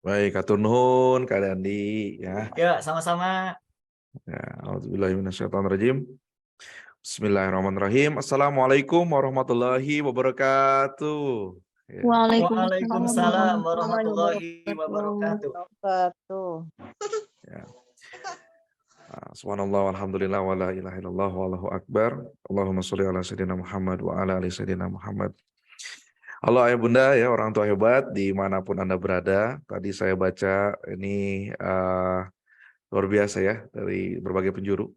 Baik, atur nuhun Kak Dandi ya. Ya, sama-sama. Ya, auzubillahi Bismillahirrahmanirrahim. Assalamualaikum warahmatullahi wabarakatuh. Ya. Waalaikumsalam Waalaikumsalam warahmatullahi warahmatullahi wabarakatuh. wabarakatuh. Ya. Subhanallah walhamdulillah wa la ilaha illallah wallahu akbar. Allahumma sholli ala sayyidina Muhammad wa ala ali sayyidina Muhammad. Halo ayah bunda ya, orang tua hebat dimanapun Anda berada. Tadi saya baca ini luar biasa ya, dari berbagai penjuru.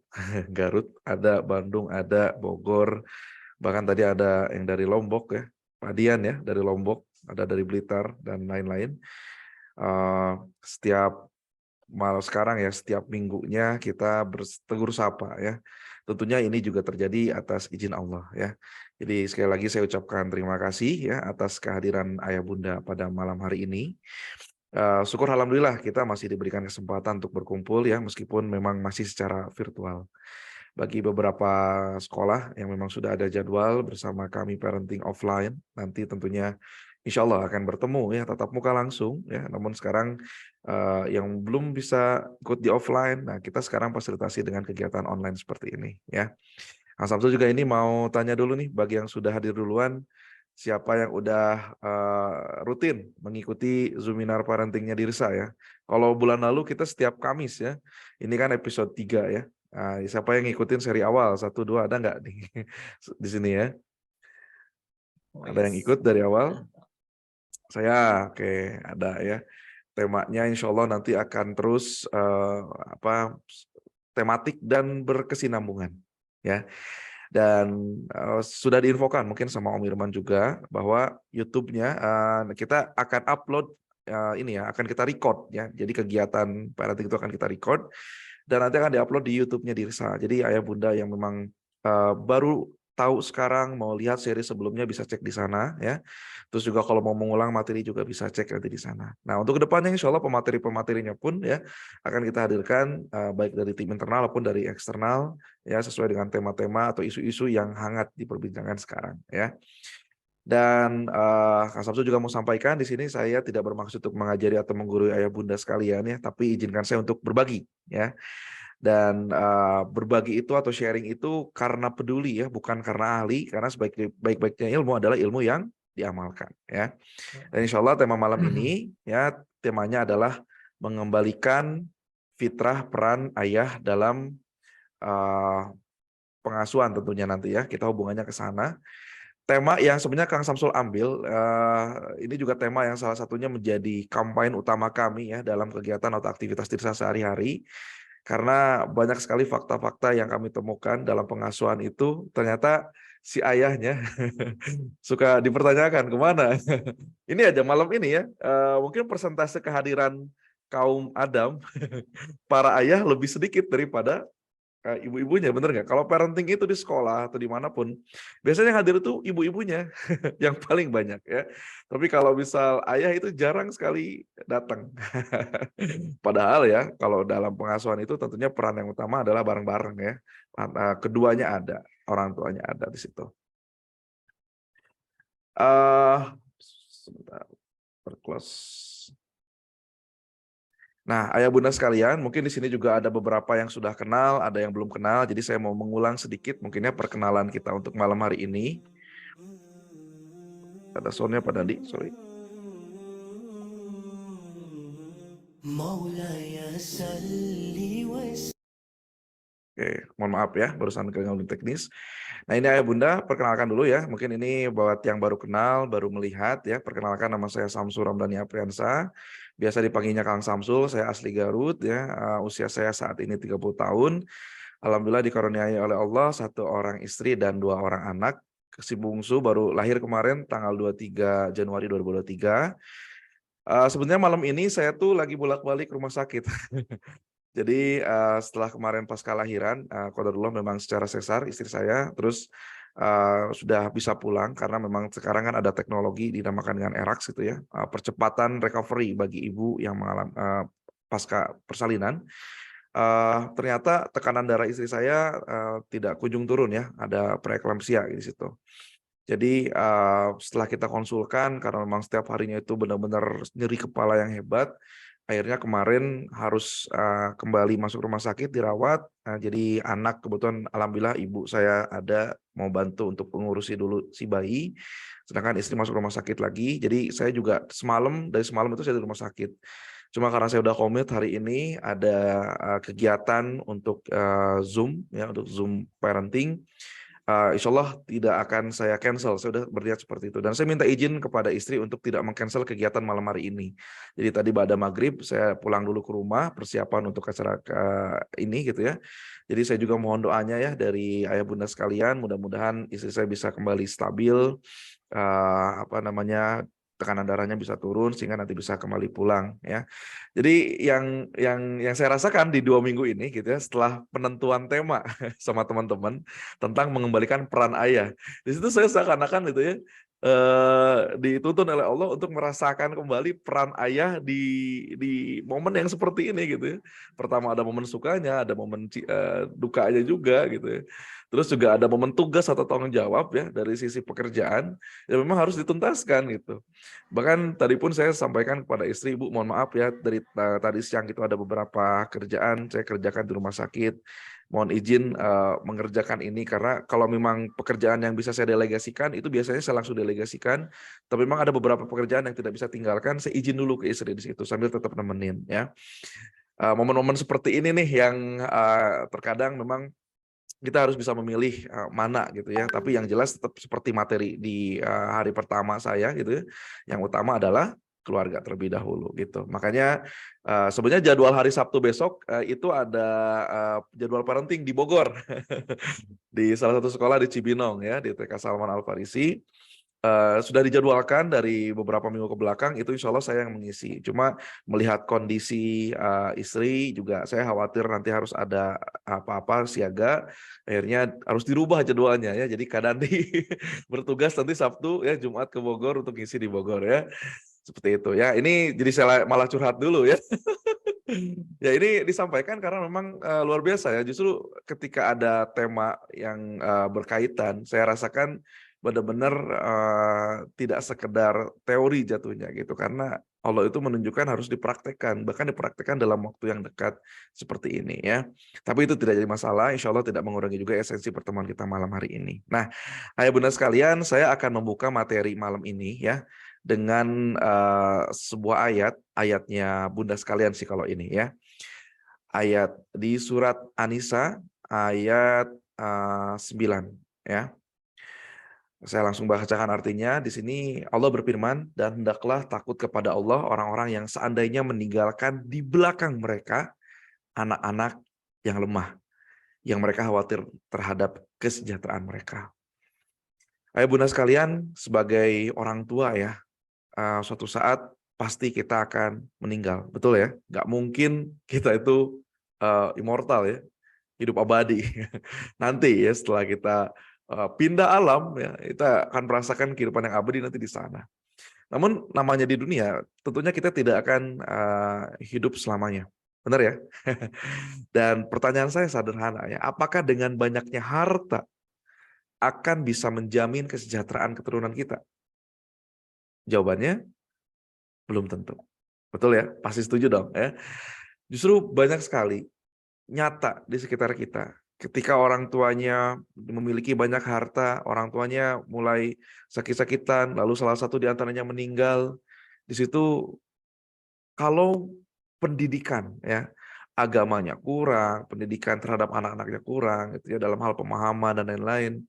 Garut ada, Bandung ada, Bogor, bahkan tadi ada yang dari Lombok ya, Pak Dian ya dari Lombok, ada dari Blitar dan lain-lain. Setiap malam sekarang ya, setiap minggunya kita bertegur sapa ya. Tentunya ini juga terjadi atas izin Allah ya. Jadi sekali lagi saya ucapkan terima kasih ya atas kehadiran ayah bunda pada malam hari ini. Syukur alhamdulillah kita masih diberikan kesempatan untuk berkumpul ya, meskipun memang masih secara virtual. Bagi beberapa sekolah yang memang sudah ada jadwal bersama kami parenting offline, nanti tentunya insya Allah akan bertemu ya tatap muka langsung ya. Namun sekarang yang belum bisa ikut di offline, nah kita sekarang fasilitasi dengan kegiatan online seperti ini ya. Kang Samsul juga ini mau tanya dulu nih, bagi yang sudah hadir duluan, siapa yang udah rutin mengikuti Zoominar parentingnya Dirsa ya. Kalau bulan lalu kita setiap Kamis ya, ini kan episode 3 ya. Nah, siapa yang ngikutin seri awal 1-2 ada nggak nih di sini ya? Oh, Ada yang yes. ikut dari awal? Saya oke, ada ya. Temanya insya Allah nanti akan terus tematik dan berkesinambungan ya. Dan sudah diinfokan mungkin sama Om Irman juga bahwa YouTube-nya kita akan upload ini ya, akan kita record ya. Jadi kegiatan parenting itu akan kita record dan nanti akan diupload di YouTube-nya Dirsa. Jadi ayah bunda yang memang baru tahu sekarang mau lihat seri sebelumnya bisa cek di sana ya. Terus juga kalau mau mengulang materi juga bisa cek nanti di sana. Nah, untuk kedepannya insya Allah pemateri-pematerinya pun ya akan kita hadirkan baik dari tim internal maupun dari eksternal ya, sesuai dengan tema-tema atau isu-isu yang hangat diperbincangkan sekarang ya. Dan Kang Samsul juga mau sampaikan di sini saya tidak bermaksud untuk mengajari atau menggurui ayah bunda sekalian ya, tapi izinkan saya untuk berbagi ya. Dan berbagi itu atau sharing itu karena peduli ya, bukan karena ahli, karena sebaik-baiknya ilmu adalah ilmu yang diamalkan ya. Dan insya Allah tema malam ini ya, temanya adalah mengembalikan fitrah peran ayah dalam pengasuhan tentunya nanti ya, kita hubungannya ke sana. Tema yang sebenarnya Kang Samsul ambil, ini juga tema yang salah satunya menjadi kampanye utama kami ya dalam kegiatan atau aktivitas Dirsa sehari-hari. Karena banyak sekali fakta-fakta yang kami temukan dalam pengasuhan itu, ternyata si ayahnya suka dipertanyakan kemana. Ini aja malam ini ya, mungkin persentase kehadiran kaum Adam, para ayah lebih sedikit daripada ibu-ibunya, bener nggak? Kalau parenting itu di sekolah atau dimanapun, biasanya yang hadir itu ibu-ibunya yang paling banyak ya. Tapi kalau misal ayah itu jarang sekali datang. Padahal ya, kalau dalam pengasuhan itu tentunya peran yang utama adalah bareng-bareng ya. Keduanya ada, orang tuanya ada di situ. Sebentar, close. Nah, ayah bunda sekalian, mungkin di sini juga ada beberapa yang sudah kenal, ada yang belum kenal. Jadi saya mau mengulang sedikit mungkinnya perkenalan kita untuk malam hari ini. Ada soundnya Pak Dandi, sorry. Oke, mohon maaf ya, barusan kegangguan teknis. Nah ini ayah bunda, perkenalkan dulu ya. Mungkin ini buat yang baru kenal, baru melihat ya. Perkenalkan, nama saya Samsul Ramdhani Apriansa. Biasa dipanggilnya Kang Samsul, saya asli Garut ya. Usia saya saat ini 30 tahun. Alhamdulillah dikaruniai oleh Allah 1 orang istri dan 2 orang anak. Si bungsu baru lahir kemarin tanggal 23 Januari 2023. Sebenarnya malam ini saya tuh lagi bolak-balik rumah sakit. Jadi setelah kemarin pasca lahiran, qadarullah memang secara sesar istri saya, terus sudah bisa pulang karena memang sekarang kan ada teknologi dinamakan dengan ERAX gitu ya, percepatan recovery bagi ibu yang mengalami pasca persalinan. Ternyata tekanan darah istri saya tidak kunjung turun ya, ada preeklamsia di situ. Jadi setelah kita konsulkan karena memang setiap harinya itu benar-benar nyeri kepala yang hebat, akhirnya kemarin harus kembali masuk rumah sakit dirawat. Jadi anak kebetulan alhamdulillah ibu saya ada mau bantu untuk mengurusi dulu si bayi, sedangkan istri masuk rumah sakit lagi. Jadi saya juga dari semalam itu saya di rumah sakit. Cuma karena saya udah komit hari ini ada kegiatan untuk Zoom ya, untuk Zoom parenting. Insya Allah tidak akan saya cancel. Saya sudah berniat seperti itu. Dan saya minta izin kepada istri untuk tidak meng-cancel kegiatan malam hari ini. Jadi tadi pada maghrib saya pulang dulu ke rumah, persiapan untuk acara ini gitu ya. Jadi saya juga mohon doanya ya dari ayah bunda sekalian. Mudah-mudahan istri saya bisa kembali stabil, tekanan darahnya bisa turun sehingga nanti bisa kembali pulang ya. Jadi yang saya rasakan di 2 minggu ini gitu ya, setelah penentuan tema sama teman-teman tentang mengembalikan peran ayah. Di situ saya seakan-akan gitu ya dituntun oleh Allah untuk merasakan kembali peran ayah di momen yang seperti ini gitu ya. Pertama ada momen sukanya, ada momen dukanya juga gitu ya. Terus juga ada momen tugas atau tanggung jawab ya dari sisi pekerjaan yang memang harus dituntaskan gitu. Bahkan tadi pun saya sampaikan kepada istri, "Bu, mohon maaf ya dari tadi siang itu ada beberapa kerjaan saya kerjakan di rumah sakit. Mohon izin mengerjakan ini karena kalau memang pekerjaan yang bisa saya delegasikan itu biasanya saya langsung delegasikan, tapi memang ada beberapa pekerjaan yang tidak bisa tinggalkan, saya izin dulu ke istri di situ sambil tetap nemenin ya." Momen-momen seperti ini nih yang terkadang memang kita harus bisa memilih mana gitu ya. Tapi yang jelas tetap seperti materi di hari pertama saya gitu ya. Yang utama adalah keluarga terlebih dahulu gitu. Makanya sebenarnya jadwal hari Sabtu besok itu ada jadwal parenting di Bogor. Di salah satu sekolah di Cibinong ya, di TK Salman Al Farisi. Sudah dijadwalkan dari beberapa minggu ke belakang, itu insya Allah saya yang mengisi. Cuma melihat kondisi istri juga saya khawatir nanti harus ada apa-apa siaga, akhirnya harus dirubah jadwalnya ya. Jadi Kadandi bertugas nanti Sabtu ya, Jumat ke Bogor untuk ngisi di Bogor ya. Seperti itu ya. Ini jadi saya malah curhat dulu ya. Ya ini disampaikan karena memang luar biasa ya. Justru ketika ada tema yang berkaitan, saya rasakan benar-benar tidak sekedar teori jatuhnya gitu. Karena Allah itu menunjukkan harus dipraktekkan, bahkan dipraktekkan dalam waktu yang dekat seperti ini ya. Tapi itu tidak jadi masalah, insya Allah tidak mengurangi juga esensi pertemuan kita malam hari ini. Nah, ayah bunda sekalian, saya akan membuka materi malam ini ya dengan sebuah ayatnya bunda sekalian sih kalau ini ya. Ayat di surat An-Nisa ayat 9 ya. Saya langsung bacakan artinya. Di sini Allah berfirman, "Dan hendaklah takut kepada Allah orang-orang yang seandainya meninggalkan di belakang mereka anak-anak yang lemah, yang mereka khawatir terhadap kesejahteraan mereka." Ayah bunda sekalian, sebagai orang tua ya, suatu saat pasti kita akan meninggal, betul ya? Nggak mungkin kita itu immortal ya, hidup abadi. Nanti ya setelah kita pindah alam ya, kita akan merasakan kehidupan yang abadi nanti di sana. Namun namanya di dunia, tentunya kita tidak akan hidup selamanya. Benar ya? Dan pertanyaan saya sederhana ya, apakah dengan banyaknya harta akan bisa menjamin kesejahteraan keturunan kita? Jawabannya belum tentu. Betul ya? Pasti setuju dong ya. Justru banyak sekali nyata di sekitar kita. Ketika orang tuanya memiliki banyak harta, orang tuanya mulai sakit-sakitan, lalu salah satu di antaranya meninggal. Di situ kalau pendidikan ya, agamanya kurang, pendidikan terhadap anak-anaknya kurang gitu ya dalam hal pemahaman dan lain-lain.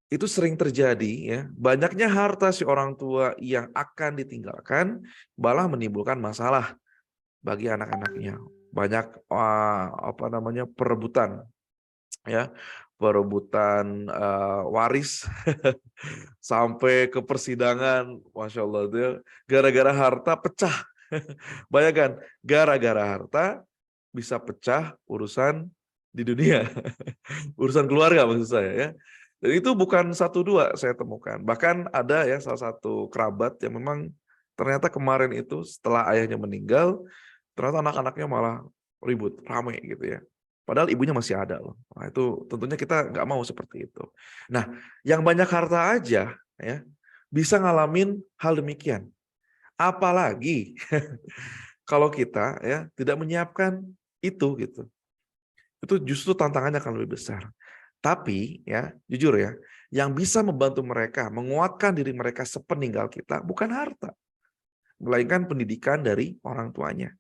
Itu sering terjadi ya. Banyaknya harta si orang tua yang akan ditinggalkan malah menimbulkan masalah bagi anak-anaknya. Banyak perebutan ya, perebutan waris sampai ke persidangan, masya Allah itu ya, gara-gara harta pecah. Bayangkan, gara-gara harta bisa pecah urusan di dunia, urusan keluarga maksud saya ya. Dan itu bukan satu dua saya temukan. Bahkan ada ya salah satu kerabat yang memang ternyata kemarin itu setelah ayahnya meninggal, ternyata anak-anaknya malah ribut, rame gitu ya. Padahal ibunya masih ada loh. Nah, itu tentunya kita nggak mau seperti itu. Nah, yang banyak harta aja ya bisa ngalamin hal demikian. Apalagi kalau kita ya tidak menyiapkan itu gitu. Itu justru tantangannya akan lebih besar. Tapi ya, jujur ya, yang bisa membantu mereka menguatkan diri mereka sepeninggal kita bukan harta, melainkan pendidikan dari orang tuanya.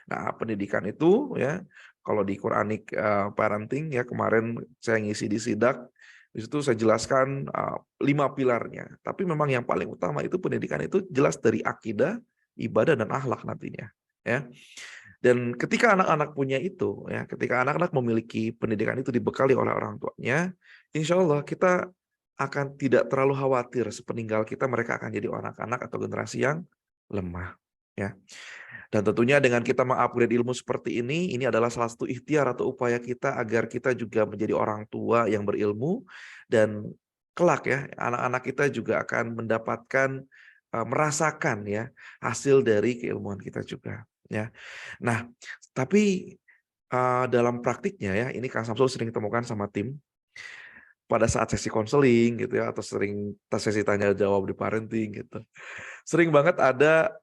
Nah, pendidikan itu ya, kalau di Quranic parenting ya kemarin saya ngisi di Sidak, di situ saya jelaskan 5 pilarnya. Tapi memang yang paling utama itu pendidikan itu jelas dari akidah, ibadah dan akhlak nantinya, ya. Dan ketika anak-anak punya itu, ya, ketika anak-anak memiliki pendidikan itu dibekali oleh orang tuanya, insya Allah kita akan tidak terlalu khawatir sepeninggal kita mereka akan jadi anak-anak atau generasi yang lemah. Ya. Dan tentunya dengan kita mengupgrade ilmu seperti ini adalah salah satu ikhtiar atau upaya kita agar kita juga menjadi orang tua yang berilmu dan kelak ya anak-anak kita juga akan mendapatkan merasakan ya hasil dari keilmuan kita juga ya. Nah, tapi dalam praktiknya ya ini Kang Samsul sering temukan sama tim pada saat sesi konseling gitu ya atau sering sesi tanya jawab di parenting gitu. Sering banget ada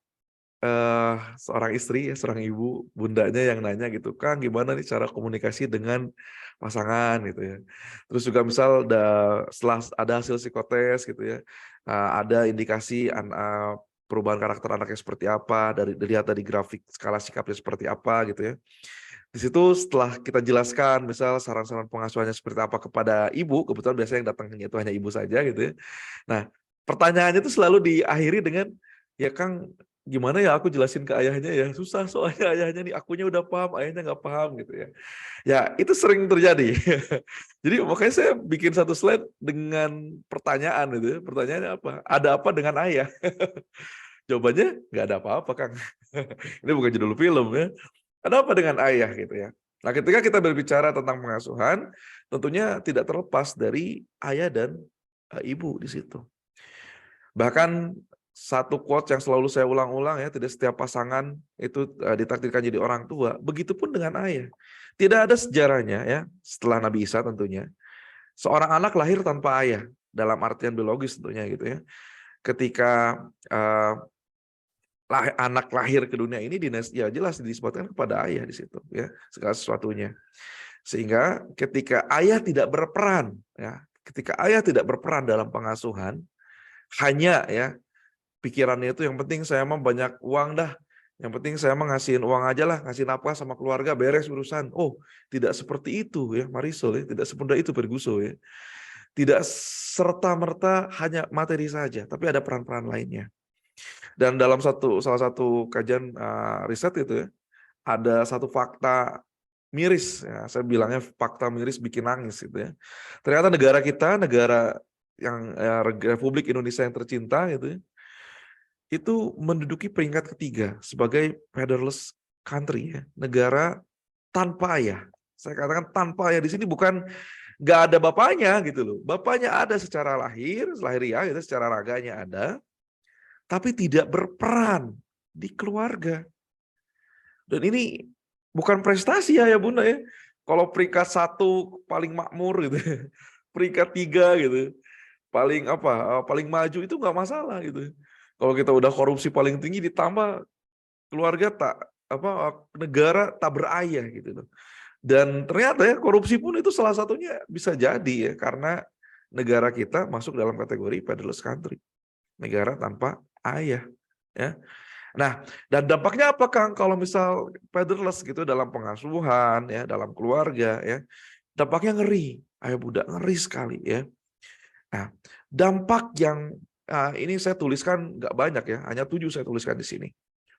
seorang istri ya, seorang ibu, bundanya yang nanya gitu, "Kang, gimana nih cara komunikasi dengan pasangan?" gitu ya. Terus juga misal setelah ada hasil psikotes gitu ya, ada indikasi perubahan karakter anaknya seperti apa, dilihat dari grafik skala sikapnya seperti apa gitu ya. Di situ setelah kita jelaskan misal saran-saran pengasuhannya seperti apa kepada ibu, kebetulan biasanya yang datang itu hanya ibu saja gitu ya. Nah, pertanyaannya itu selalu diakhiri dengan, "Ya Kang, gimana ya aku jelasin ke ayahnya ya? Susah soalnya ayahnya nih, akunya udah paham, ayahnya nggak paham," gitu ya. Ya, itu sering terjadi. Jadi makanya saya bikin satu slide dengan pertanyaan gitu ya. Pertanyaannya apa? Ada apa dengan ayah? Jawabannya, nggak ada apa-apa Kang. Ini bukan judul film ya. Ada apa dengan ayah gitu ya. Nah, ketika kita berbicara tentang pengasuhan, tentunya tidak terlepas dari ayah dan ibu di situ. Bahkan satu quote yang selalu saya ulang-ulang ya, tidak setiap pasangan itu ditakdirkan jadi orang tua. Begitupun dengan ayah. Tidak ada sejarahnya ya, setelah Nabi Isa tentunya. Seorang anak lahir tanpa ayah, dalam artian biologis tentunya gitu ya. Ketika anak lahir ke dunia ini ya jelas disebutkan kepada ayah di situ ya, segala sesuatunya. Sehingga ketika ayah tidak berperan ya, ketika ayah tidak berperan dalam pengasuhan, hanya ya pikirannya itu yang penting saya mah banyak uang dah. Yang penting saya mah ngasihin uang aja lah, ngasih nafkah sama keluarga, beres urusan. Oh, tidak seperti itu ya, Marisol ya, tidak semudah itu Ferguson ya. Tidak serta-merta hanya materi saja, tapi ada peran-peran lainnya. Dan dalam salah satu kajian riset itu ya, ada satu fakta miris ya, saya bilangnya fakta miris bikin nangis gitu ya. Ternyata negara kita, negara yang Republik Indonesia yang tercinta gitu ya, itu menduduki peringkat ketiga sebagai fatherless country ya, negara tanpa ayah. Saya katakan tanpa ayah di sini bukan nggak ada bapaknya gitu loh. Bapaknya ada secara lahiriah gitu, secara raganya ada, tapi tidak berperan di keluarga. Dan ini bukan prestasi ya Bunda ya. Kalau peringkat 1 paling makmur gitu, peringkat 3 gitu, paling maju itu nggak masalah gitu. Kalau kita udah korupsi paling tinggi ditambah keluarga negara tak berayah gitu loh. Dan ternyata ya korupsi pun itu salah satunya bisa jadi ya karena negara kita masuk dalam kategori fatherless country, negara tanpa ayah ya. Nah, dan dampaknya apa Kang kalau misal fatherless gitu dalam pengasuhan ya, dalam keluarga ya. Dampaknya ngeri, ayah bunda ngeri sekali ya. Nah, dampak yang ini saya tuliskan nggak banyak ya, hanya 7 saya tuliskan di sini.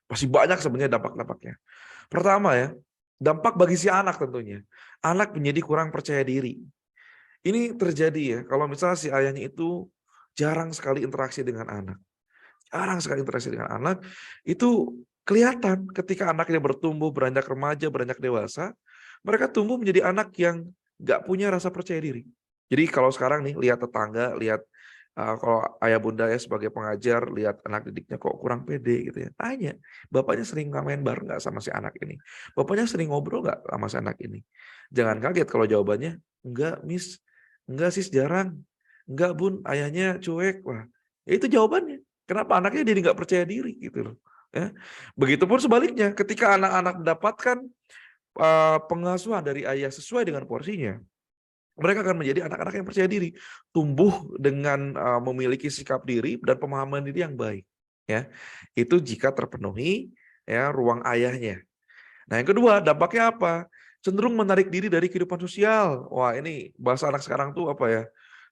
Masih banyak sebenarnya dampak-dampaknya. Pertama ya, dampak bagi si anak tentunya. Anak menjadi kurang percaya diri. Ini terjadi ya, kalau misalnya si ayahnya itu jarang sekali interaksi dengan anak. Jarang sekali interaksi dengan anak, itu kelihatan ketika anaknya bertumbuh, beranjak remaja, beranjak dewasa, mereka tumbuh menjadi anak yang nggak punya rasa percaya diri. Jadi kalau sekarang nih, lihat tetangga, lihat kalau ayah bunda ya sebagai pengajar, lihat anak didiknya kok kurang pede gitu ya. Tanya, bapaknya sering ngamen bareng nggak sama si anak ini? Bapaknya sering ngobrol nggak sama si anak ini? Jangan kaget kalau jawabannya, enggak miss, enggak sis jarang, enggak bun, ayahnya cuek. Wah, Ya itu jawabannya. Kenapa anaknya jadi nggak percaya diri gitu loh. Ya. Begitupun sebaliknya, ketika anak-anak mendapatkan pengasuhan dari ayah sesuai dengan porsinya, mereka akan menjadi anak-anak yang percaya diri, tumbuh dengan memiliki sikap diri dan pemahaman diri yang baik. Ya, itu jika terpenuhi ya ruang ayahnya. Nah, yang kedua, dampaknya apa? Cenderung menarik diri dari kehidupan sosial. Wah, ini bahasa anak sekarang tuh apa ya?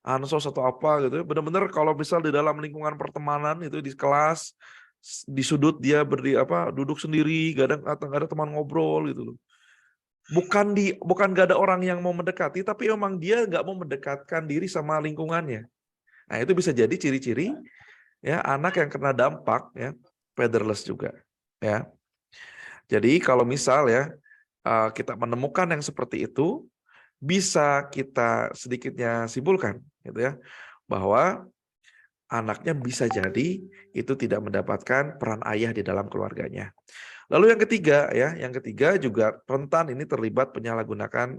Ansos atau apa gitu. Benar-benar kalau misal di dalam lingkungan pertemanan itu di kelas di sudut dia duduk sendiri, gak ada teman ngobrol gitu loh. Bukan gak ada orang yang mau mendekati, tapi memang dia nggak mau mendekatkan diri sama lingkungannya. Nah, itu bisa jadi ciri-ciri ya anak yang kena dampak ya fatherless juga ya. Jadi kalau misal ya kita menemukan yang seperti itu, bisa kita sedikitnya simpulkan gitu ya, bahwa anaknya bisa jadi itu tidak mendapatkan peran ayah di dalam keluarganya. Lalu yang ketiga ya, yang ketiga juga rentan ini terlibat penyalahgunaan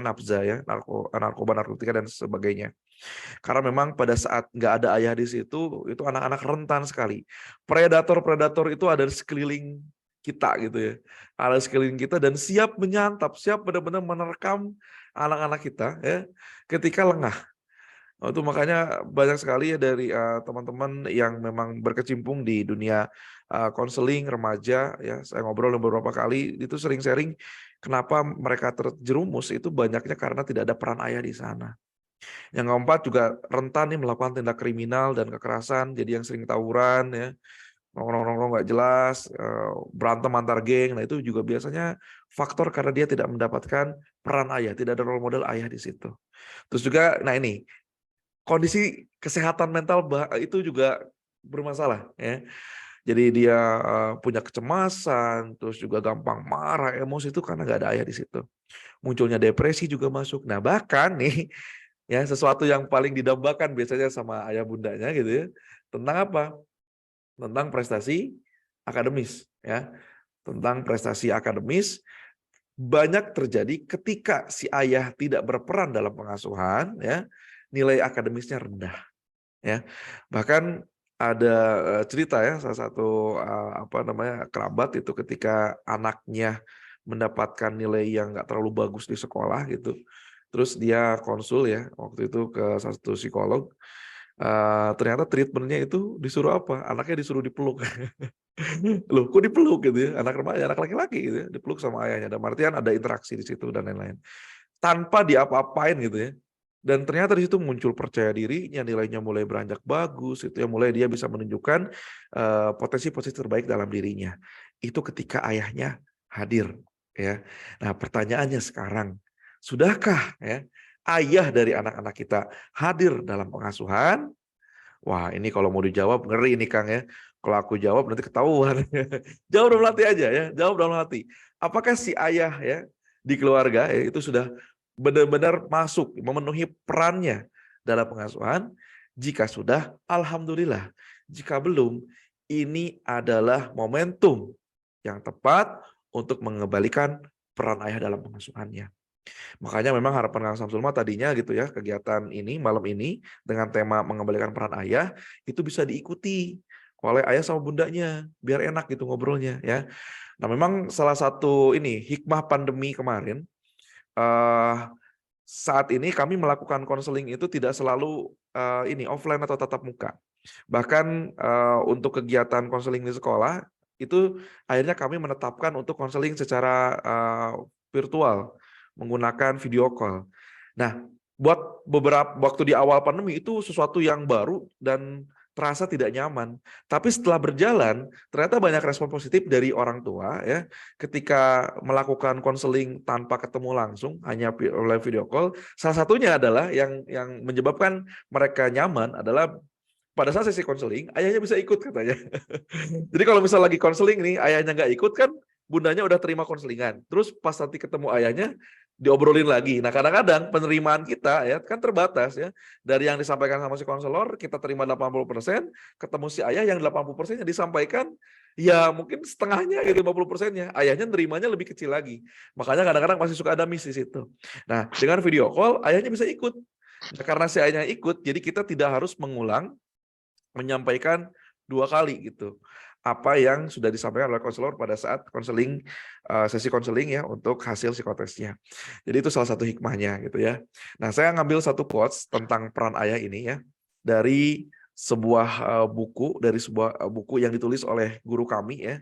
nafza ya, narkoba, narkotika dan sebagainya. Karena memang pada saat nggak ada ayah di situ, itu anak-anak rentan sekali. Predator-predator itu ada di sekeliling kita gitu ya. Ada di sekeliling kita dan siap menyantap, siap benar-benar menerkam anak-anak kita ya ketika lengah. Oh, itu makanya banyak sekali ya dari teman-teman yang memang berkecimpung di dunia konseling remaja ya. Saya ngobrol beberapa kali itu sering sharing kenapa mereka terjerumus itu banyaknya karena tidak ada peran ayah di sana. Yang keempat juga rentan nih melakukan tindak kriminal dan kekerasan, jadi yang sering tawuran ya, nongkrong-nongkrong nggak jelas, berantem antar geng. Nah itu juga biasanya faktor karena dia tidak mendapatkan peran ayah, tidak ada role model ayah di situ. Terus juga, nah ini kondisi kesehatan mental itu juga bermasalah ya. Jadi dia punya kecemasan, terus juga gampang marah, emosi itu karena nggak ada ayah di situ. Munculnya depresi juga masuk. Nah bahkan nih ya sesuatu yang paling didambakan biasanya sama ayah bundanya gitu ya, tentang apa? Tentang prestasi akademis ya. Tentang prestasi akademis banyak terjadi ketika si ayah tidak berperan dalam pengasuhan ya, nilai akademisnya rendah ya. Bahkan ada cerita ya salah satu kerabat itu ketika anaknya mendapatkan nilai yang nggak terlalu bagus di sekolah gitu. Terus dia konsul ya waktu itu ke salah satu psikolog. Ternyata treatmentnya itu disuruh apa? Anaknya disuruh dipeluk. Loh, kok dipeluk gitu ya? Anak remaja, anak laki-laki gitu ya, dipeluk sama ayahnya. Dalam artian ada interaksi di situ dan lain-lain. Tanpa diapa-apain gitu ya. Dan ternyata di situ muncul percaya dirinya, nilainya mulai beranjak bagus, itu ya mulai dia bisa menunjukkan potensi-potensi terbaik dalam dirinya. Itu ketika ayahnya hadir, ya. Nah, pertanyaannya sekarang, sudahkah ya ayah dari anak-anak kita hadir dalam pengasuhan? Wah, ini kalau mau dijawab ngeri ini Kang ya. Kalau aku jawab nanti ketahuan. Jawab dalam hati aja ya, jawab dalam hati. Apakah si ayah ya di keluarga ya itu sudah benar-benar masuk memenuhi perannya dalam pengasuhan? Jika sudah, alhamdulillah. Jika belum, ini adalah momentum yang tepat untuk mengembalikan peran ayah dalam pengasuhannya. Makanya memang harapan Kang Samsul tadinya gitu ya, kegiatan ini malam ini dengan tema mengembalikan peran ayah itu bisa diikuti oleh ayah sama bundanya biar enak gitu ngobrolnya ya. Nah, memang salah satu ini hikmah pandemi kemarin saat ini kami melakukan konseling itu tidak selalu ini offline atau tatap muka. Bahkan untuk kegiatan konseling di sekolah itu akhirnya kami menetapkan untuk konseling secara virtual menggunakan video call. Nah, buat beberapa waktu di awal pandemi itu sesuatu yang baru dan terasa tidak nyaman. Tapi setelah berjalan, ternyata banyak respon positif dari orang tua ya, ketika melakukan konseling tanpa ketemu langsung, hanya oleh video call. Salah satunya adalah yang menyebabkan mereka nyaman adalah pada saat sesi konseling, ayahnya bisa ikut katanya. Jadi kalau misal lagi konseling nih, ayahnya nggak ikut kan, bundanya udah terima konselingan. Terus pas nanti ketemu ayahnya, diobrolin lagi. Nah kadang-kadang penerimaan kita ya kan terbatas ya. Dari yang disampaikan sama si konselor, kita terima 80%, ketemu si ayah yang 80%-nya disampaikan, ya mungkin setengahnya gitu 50%-nya. Ayahnya nerimanya lebih kecil lagi. Makanya kadang-kadang masih suka ada miss di situ. Nah dengan video call, ayahnya bisa ikut. Nah, karena si ayahnya ikut, jadi kita tidak harus mengulang menyampaikan 2 kali gitu, apa yang sudah disampaikan oleh konselor pada saat konseling, sesi konseling ya untuk hasil psikotesnya. Jadi itu salah satu hikmahnya gitu ya. Nah, saya ngambil satu quotes tentang peran ayah ini ya, dari sebuah, buku yang ditulis oleh guru kami ya.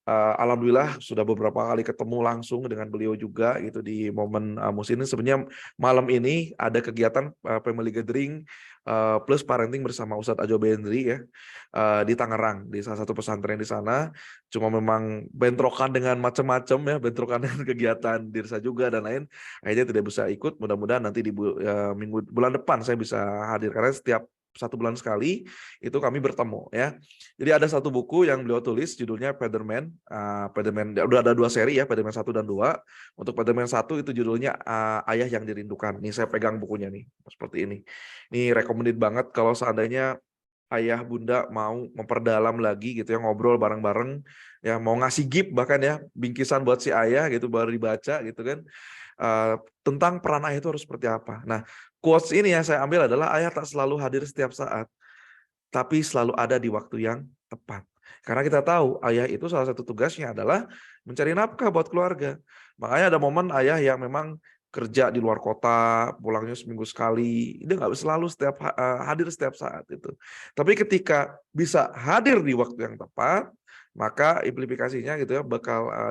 Alhamdulillah sudah beberapa kali ketemu langsung dengan beliau juga gitu di momen, Mus ini. Sebenarnya malam ini ada kegiatan, family gathering, plus parenting bersama Ustadz Ajo Bendri ya, di Tangerang, di salah satu pesantren di sana. Cuma memang bentrokan dengan macam-macam ya, bentrokan dengan kegiatan Dirsa juga dan lain, akhirnya tidak bisa ikut. Mudah-mudahan nanti di bulan depan saya bisa hadir, karena setiap 1 bulan sekali itu kami bertemu ya. Jadi ada satu buku yang beliau tulis judulnya Featherman. Featherman udah ada 2 seri ya, Featherman 1 dan 2. Untuk Featherman 1 itu judulnya Ayah yang Dirindukan. Nih saya pegang bukunya nih, seperti ini. Ini recommended banget kalau seandainya ayah bunda mau memperdalam lagi gitu ya, ngobrol bareng-bareng ya, mau ngasih gift bahkan ya, bingkisan buat si ayah gitu baru dibaca gitu kan. Tentang peran ayah itu harus seperti apa. Nah, quotes ini yang saya ambil adalah ayah tak selalu hadir setiap saat, tapi selalu ada di waktu yang tepat. Karena kita tahu ayah itu salah satu tugasnya adalah mencari nafkah buat keluarga. Makanya ada momen ayah yang memang kerja di luar kota, pulangnya seminggu sekali, dia nggak selalu hadir setiap saat itu. Tapi ketika bisa hadir di waktu yang tepat, maka implikasinya gitu ya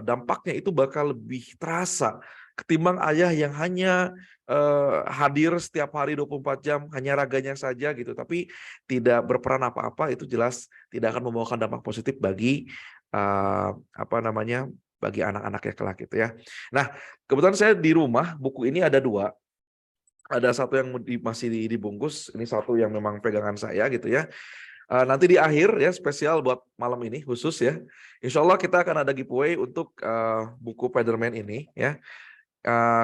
dampaknya itu bakal lebih terasa ketimbang ayah yang hanya hadir setiap hari 24 jam hanya raganya saja gitu, tapi tidak berperan apa-apa. Itu jelas tidak akan membawakan dampak positif bagi bagi anak-anaknya kelak gitu ya. Nah, kebetulan saya di rumah buku ini ada 2. Ada satu yang masih dibungkus, ini satu yang memang pegangan saya gitu ya. Nanti di akhir ya, spesial buat malam ini khusus ya. Insya Allah kita akan ada giveaway untuk buku Spiderman ini ya.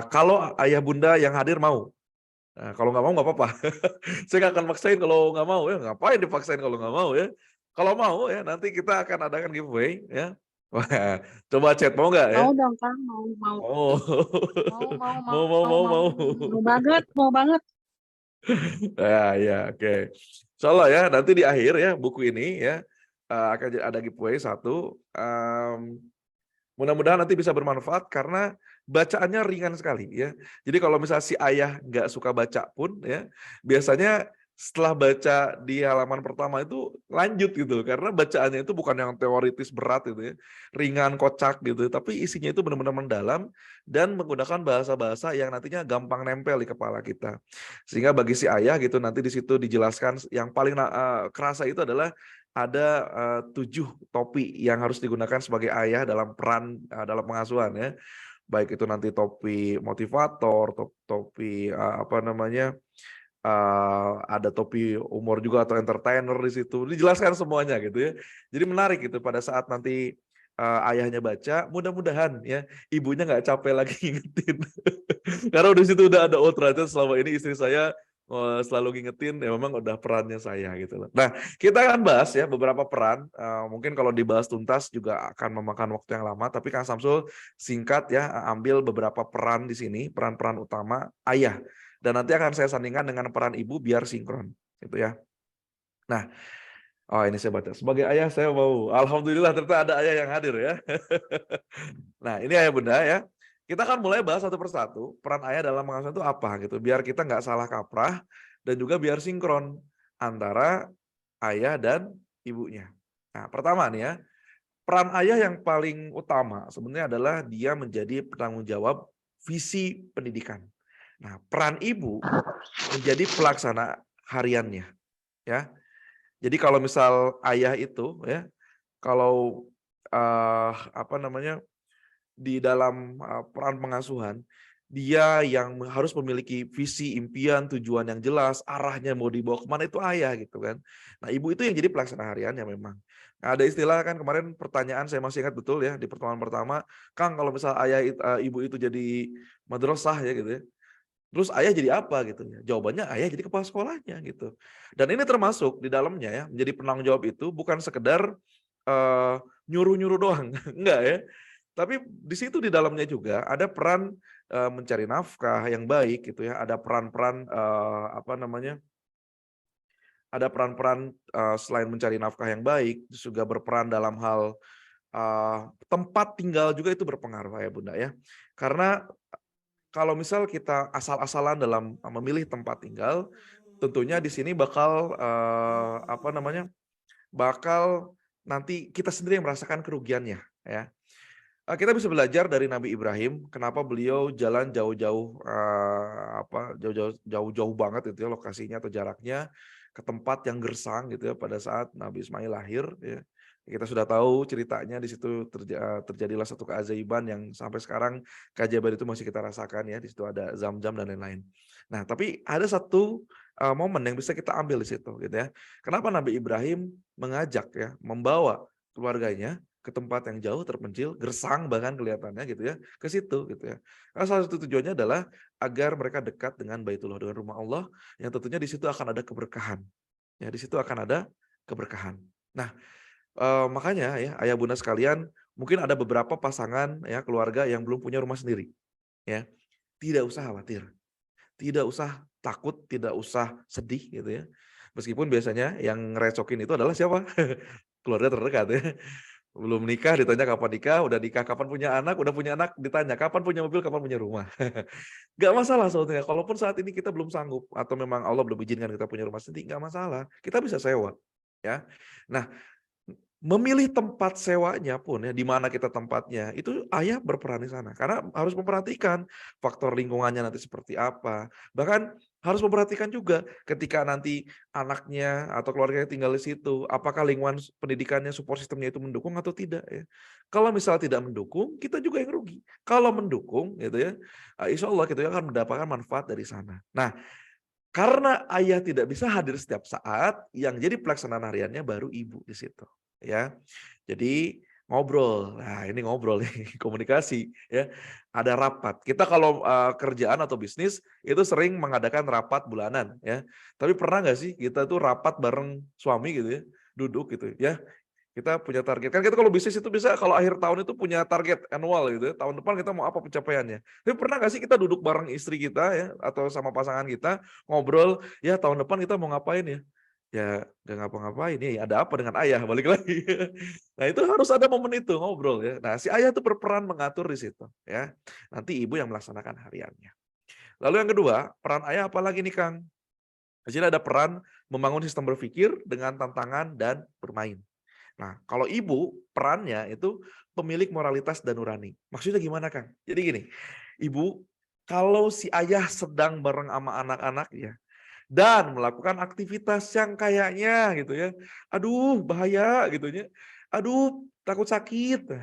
Kalau ayah bunda yang hadir mau. Nah, kalau nggak mau nggak apa-apa. Saya nggak akan maksain kalau nggak mau ya. Ngapain dipaksain kalau nggak mau ya. Kalau mau ya nanti kita akan adakan giveaway ya. Wah, coba chat mau nggak ya? Mau dong Kang, mau mau Oh, mau mau mau mau mau mau mau mau mau. mau banget, mau banget. Ya, oke. Insyaallah ya, nanti di akhir ya buku ini ya akan ada giveaway satu. Mudah-mudahan nanti bisa bermanfaat karena bacaannya ringan sekali ya. Jadi kalau misalnya si ayah nggak suka baca pun ya, biasanya setelah baca di halaman pertama itu lanjut gitu loh, karena bacaannya itu bukan yang teoritis berat gitu ya, ringan kocak gitu, tapi isinya itu benar-benar mendalam dan menggunakan bahasa-bahasa yang nantinya gampang nempel di kepala kita. Sehingga bagi si ayah gitu nanti di situ dijelaskan yang paling kerasa itu adalah ada 7 topi yang harus digunakan sebagai ayah dalam peran dalam pengasuhan ya. Baik itu nanti topi motivator, topi ada topi umur juga atau entertainer di situ. Dijelaskan semuanya gitu ya. Jadi menarik gitu pada saat nanti ayahnya baca, mudah-mudahan ya ibunya nggak capek lagi ngingetin. Karena di situ udah ada ternyata selama ini istri saya selalu ngingetin ya, memang udah perannya saya gitu loh. Nah, kita akan bahas ya beberapa peran. Mungkin kalau dibahas tuntas juga akan memakan waktu yang lama, tapi Kang Samsul singkat ya ambil beberapa peran di sini, peran-peran utama ayah. Dan nanti akan saya sandingkan dengan peran ibu biar sinkron gitu ya. Nah, ini saya baca. Sebagai ayah saya mau, alhamdulillah ternyata ada ayah yang hadir ya. Nah, ini ayah bunda ya. Kita akan mulai bahas satu persatu peran ayah dalam pengasuhan itu apa gitu, biar kita nggak salah kaprah dan juga biar sinkron antara ayah dan ibunya. Nah, pertama nih ya, peran ayah yang paling utama sebenarnya adalah dia menjadi penanggung jawab visi pendidikan. Nah, peran ibu menjadi pelaksana hariannya ya. Jadi kalau misal ayah itu ya, kalau di dalam peran pengasuhan, dia yang harus memiliki visi, impian, tujuan yang jelas, arahnya mau dibawa kemana itu ayah gitu kan. Nah, ibu itu yang jadi pelaksana hariannya memang. Nah, ada istilah kan kemarin pertanyaan saya masih ingat betul ya di pertemuan pertama, Kang kalau misal ibu itu jadi madrasah ya gitu ya. Terus ayah jadi apa gitu ya? Jawabannya ayah jadi kepala sekolahnya gitu. Dan ini termasuk di dalamnya ya, menjadi penanggung jawab itu bukan sekedar nyuruh-nyuruh doang, enggak ya. Tapi di situ di dalamnya juga ada peran mencari nafkah yang baik gitu ya, ada peran-peran ada peran-peran selain mencari nafkah yang baik, juga berperan dalam hal tempat tinggal juga itu berpengaruh ya Bunda ya. Karena kalau misal kita asal-asalan dalam memilih tempat tinggal, tentunya di sini bakal bakal nanti kita sendiri yang merasakan kerugiannya ya. Kita bisa belajar dari Nabi Ibrahim, kenapa beliau jalan jauh-jauh jauh-jauh banget gitu ya lokasinya atau jaraknya ke tempat yang gersang gitu ya pada saat Nabi Ismail lahir ya. Kita sudah tahu ceritanya di situ terjadilah satu keajaiban yang sampai sekarang keajaiban itu masih kita rasakan ya. Di situ ada Zam-Zam dan lain-lain. Nah, tapi ada satu momen yang bisa kita ambil di situ gitu ya. Kenapa Nabi Ibrahim mengajak ya, membawa keluarganya ke tempat yang jauh terpencil, gersang bahkan kelihatannya gitu ya, ke situ gitu ya. Karena salah satu tujuannya adalah agar mereka dekat dengan Baitullah, dengan rumah Allah, yang tentunya di situ akan ada keberkahan. Ya, di situ akan ada keberkahan. Nah, makanya ya ayah bunda sekalian, mungkin ada beberapa pasangan ya keluarga yang belum punya rumah sendiri. Ya, tidak usah khawatir, tidak usah takut, tidak usah sedih gitu ya. Meskipun biasanya yang ngerecokin itu adalah siapa? Keluarga terdekat ya. Belum nikah ditanya kapan nikah, udah nikah kapan punya anak, udah punya anak ditanya kapan punya mobil, kapan punya rumah. Gak masalah sebetulnya, kalaupun saat ini kita belum sanggup atau memang Allah belum izinkan kita punya rumah sendiri, gak masalah, kita bisa sewa. Ya, nah memilih tempat sewanya pun ya, di mana kita tempatnya, itu ayah berperan di sana. Karena harus memperhatikan faktor lingkungannya nanti seperti apa. Bahkan harus memperhatikan juga ketika nanti anaknya atau keluarganya tinggal di situ, apakah lingkungan pendidikannya, support sistemnya itu mendukung atau tidak ya. Kalau misalnya tidak mendukung, kita juga yang rugi. Kalau mendukung gitu ya, insya Allah kita akan mendapatkan manfaat dari sana. Nah, karena ayah tidak bisa hadir setiap saat, yang jadi pelaksanaan hariannya baru ibu di situ, ya. Jadi ngobrol. Nah, ini ngobrol nih, komunikasi, ya. Ada rapat. Kita kalau kerjaan atau bisnis itu sering mengadakan rapat bulanan, ya. Tapi pernah nggak sih kita tuh rapat bareng suami gitu ya, duduk gitu, ya. Kita punya target. Kan kita kalau bisnis itu bisa kalau akhir tahun itu punya target annual gitu ya. Tahun depan kita mau apa pencapaiannya. Tapi pernah nggak sih kita duduk bareng istri kita ya atau sama pasangan kita ngobrol, ya tahun depan kita mau ngapain ya? Ya nggak ngapa-ngapain ya, ada apa dengan ayah balik lagi. Nah, itu harus ada momen itu ngobrol ya. Nah, si ayah itu berperan mengatur di situ ya. Nanti ibu yang melaksanakan hariannya. Lalu yang kedua, peran ayah apalagi nih Kang? Di sini ada peran membangun sistem berpikir dengan tantangan dan bermain. Nah, kalau ibu perannya itu pemilik moralitas dan nurani. Maksudnya gimana, Kang? Jadi gini, ibu kalau si ayah sedang bareng sama anak-anaknya dan melakukan aktivitas yang kayaknya gitu ya, aduh bahaya gitu ya, aduh takut sakit.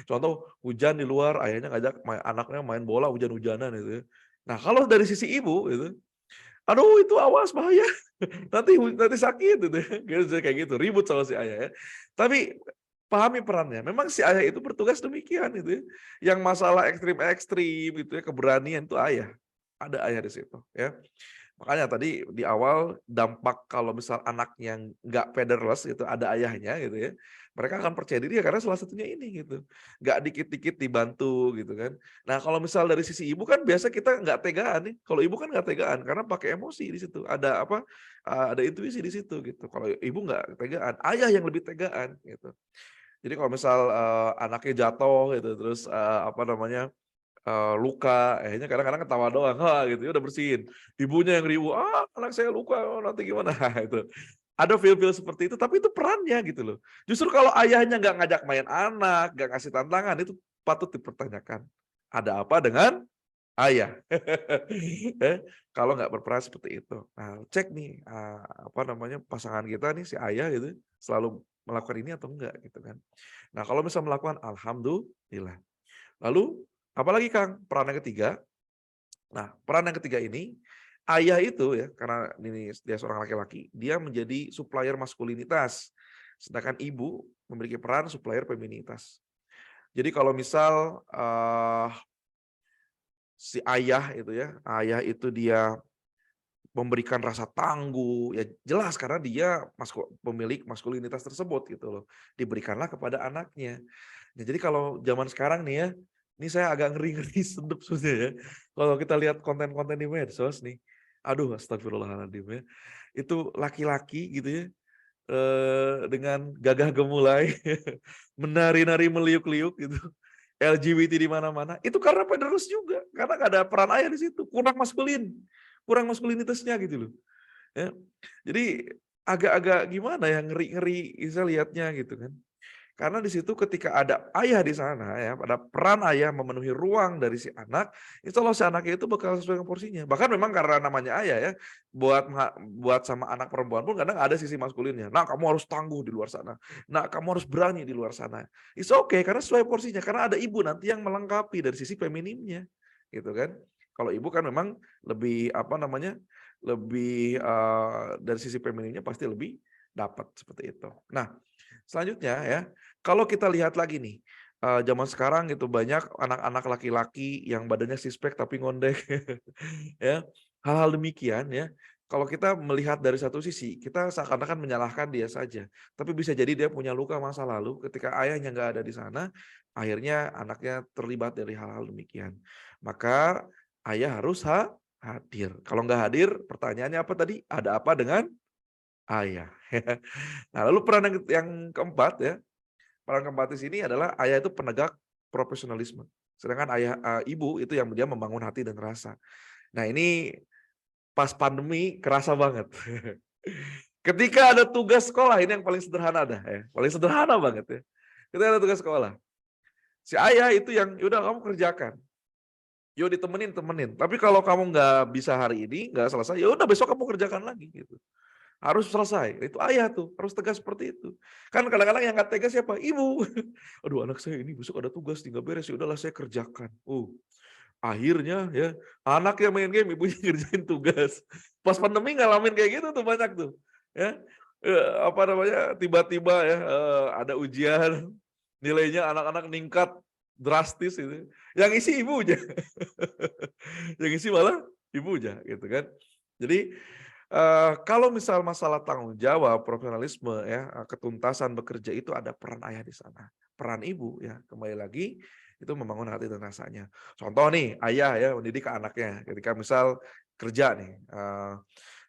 Contoh hujan di luar, ayahnya ngajak anaknya main bola hujan-hujanan gitu ya. Nah, kalau dari sisi ibu gitu, aduh itu awas bahaya. Nanti sakit gitu ya. Kayak gitu, ribut sama si ayah ya. Tapi pahami perannya. Memang si ayah itu bertugas demikian gitu ya. Yang masalah ekstrim-ekstrim gitu ya, keberanian itu ayah. Ada ayah di situ ya. Makanya tadi di awal dampak kalau misal anak yang nggak pederless gitu, ada ayahnya gitu ya, mereka akan percaya diri ya karena salah satunya ini gitu. Nggak dikit-dikit dibantu gitu kan. Nah kalau misal dari sisi ibu kan biasa kita nggak tegaan nih. Kalau ibu kan nggak tegaan karena pakai emosi di situ. Ada apa? Ada intuisi di situ gitu. Kalau ibu nggak tegaan, ayah yang lebih tegaan gitu. Jadi kalau misal anaknya jatuh gitu, terus luka, akhirnya kadang-kadang ketawa doang, gitu, ya udah bersihin. Ibunya yang ribu, anak saya luka, nanti gimana? Itu. Ada feel-feel seperti itu, tapi itu perannya gitu loh. Justru kalau ayahnya nggak ngajak main anak, nggak ngasih tantangan, itu patut dipertanyakan. Ada apa dengan ayah? Kalau nggak berperan seperti itu. Nah, cek nih, pasangan kita nih, si ayah gitu, selalu melakukan ini atau enggak gitu kan. Nah, kalau misalnya melakukan, alhamdulillah. Lalu apalagi Kang, peran yang ketiga. Nah, peran yang ketiga ini, ayah itu ya, karena ini dia seorang laki-laki, dia menjadi supplier maskulinitas. Sedangkan ibu memiliki peran supplier feminitas. Jadi kalau misal si ayah itu ya, ayah itu dia memberikan rasa tangguh, ya jelas karena dia pemilik maskulinitas tersebut gitu loh. Diberikanlah kepada anaknya. Nah, jadi kalau zaman sekarang nih ya, ini saya agak ngeri-ngeri sedep sebenarnya ya. Kalau kita lihat konten-konten di medsos nih, Aduh, astagfirullahaladzim ya. Itu laki-laki gitu ya, dengan gagah gemulai, menari-nari meliuk-liuk gitu, LGBT di mana-mana, itu karena penerus juga, karena nggak ada peran ayah di situ, kurang maskulinitasnya gitu loh. Ya. Jadi agak-agak gimana ya, ngeri-ngeri saya lihatnya gitu kan. Karena di situ ketika ada ayah di sana ya, ada peran ayah memenuhi ruang dari si anak, insya Allah si anaknya itu bakal sesuai dengan porsinya. Bahkan memang karena namanya ayah ya, buat sama anak perempuan pun kadang ada sisi maskulinnya. Nah, kamu harus tangguh di luar sana. Nah, kamu harus berani di luar sana. It's okay karena sesuai porsinya. Karena ada ibu nanti yang melengkapi dari sisi feminimnya, gitu kan. Kalau ibu kan memang lebih apa namanya, lebih dari sisi feminimnya pasti lebih dapat seperti itu. Nah, selanjutnya ya, kalau kita lihat lagi nih, zaman sekarang gitu banyak anak-anak laki-laki yang badannya six-pack tapi ngondek, ya. Hal-hal demikian ya, kalau kita melihat dari satu sisi, kita seakan-akan menyalahkan dia saja. Tapi bisa jadi dia punya luka masa lalu ketika ayahnya nggak ada di sana, akhirnya anaknya terlibat dari hal-hal demikian. Maka ayah harus hadir. Kalau nggak hadir, pertanyaannya apa tadi? Ada apa dengan ayah? Nah, lalu peran yang keempat ya, peran keempat di sini adalah ayah itu penegak profesionalisme. Sedangkan ibu itu yang dia membangun hati dan rasa. Nah, ini pas pandemi kerasa banget. Ketika ada tugas sekolah, ini yang paling sederhana dah ya. Paling sederhana banget ya. Ketika ada tugas sekolah. Si ayah itu yang, yaudah kamu kerjakan. Yuk ditemenin, temenin. Tapi kalau kamu nggak bisa hari ini, nggak selesai, ya udah besok kamu kerjakan lagi gitu. Harus selesai. Itu ayah tuh, harus tegas seperti itu. Kan kadang-kadang yang nggak tegas siapa? Ibu. Aduh, anak saya ini besok ada tugas tinggal beres, ya udahlah saya kerjakan. Akhirnya ya, anak yang main game, ibunya ngerjain tugas. Pas pandemi ngalamin kayak gitu tuh banyak tuh. Ya. Apa namanya? Tiba-tiba ya ada ujian, nilainya anak-anak meningkat drastis itu. Yang isi ibunya. Yang isi malah ibunya gitu kan. Jadi kalau misal masalah tanggung jawab, profesionalisme ya, ketuntasan bekerja itu ada peran ayah di sana. Peran ibu ya, kembali lagi itu membangun hati dan rasanya. Contoh nih, ayah ya mendidik anaknya. Ketika misal kerja nih,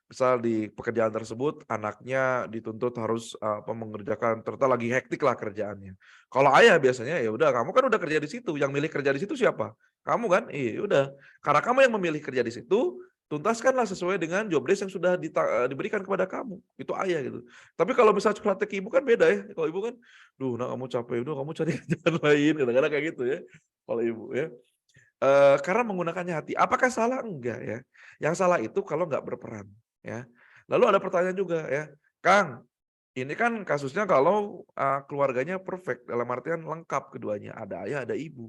misal di pekerjaan tersebut anaknya dituntut harus mengerjakan, ternyata lagi hektik lah kerjaannya. Kalau ayah biasanya ya udah kamu kan udah kerja di situ, yang milih kerja di situ siapa? Kamu kan? Iya, udah. Karena kamu yang memilih kerja di situ, tuntaskanlah sesuai dengan job desk yang sudah diberikan kepada kamu. Itu ayah gitu. Tapi kalau misalnya praktek ibu kan beda ya. Kalau ibu kan, duh nak kamu capek, udah kamu cari kerjaan lain. Kadang-kadang kayak gitu ya. Kalau ibu ya. Karena menggunakannya hati. Apakah salah? Enggak ya. Yang salah itu kalau nggak berperan. Ya. Lalu ada pertanyaan juga ya. Kang, ini kan kasusnya kalau keluarganya perfect. Dalam artian lengkap keduanya. Ada ayah, ada ibu.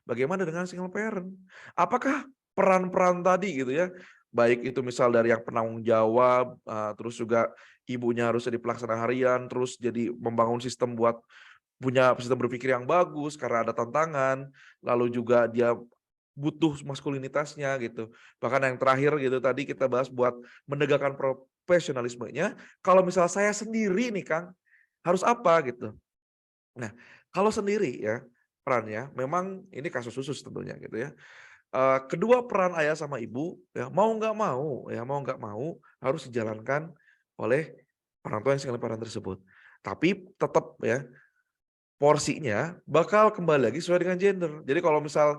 Bagaimana dengan single parent? Apakah peran-peran tadi gitu ya, baik itu misal dari yang penanggung jawab, terus juga ibunya harus jadi pelaksana harian, terus jadi membangun sistem buat punya sistem berpikir yang bagus karena ada tantangan, lalu juga dia butuh maskulinitasnya gitu. Bahkan yang terakhir gitu tadi kita bahas buat menegakkan profesionalismenya, kalau misal saya sendiri nih Kang, harus apa gitu. Nah, kalau sendiri ya, perannya memang ini kasus khusus tentunya gitu ya. Kedua peran ayah sama ibu ya mau nggak mau harus dijalankan oleh orang tua yang single parent tersebut. Tapi tetap ya porsinya bakal kembali lagi sesuai dengan gender. Jadi kalau misal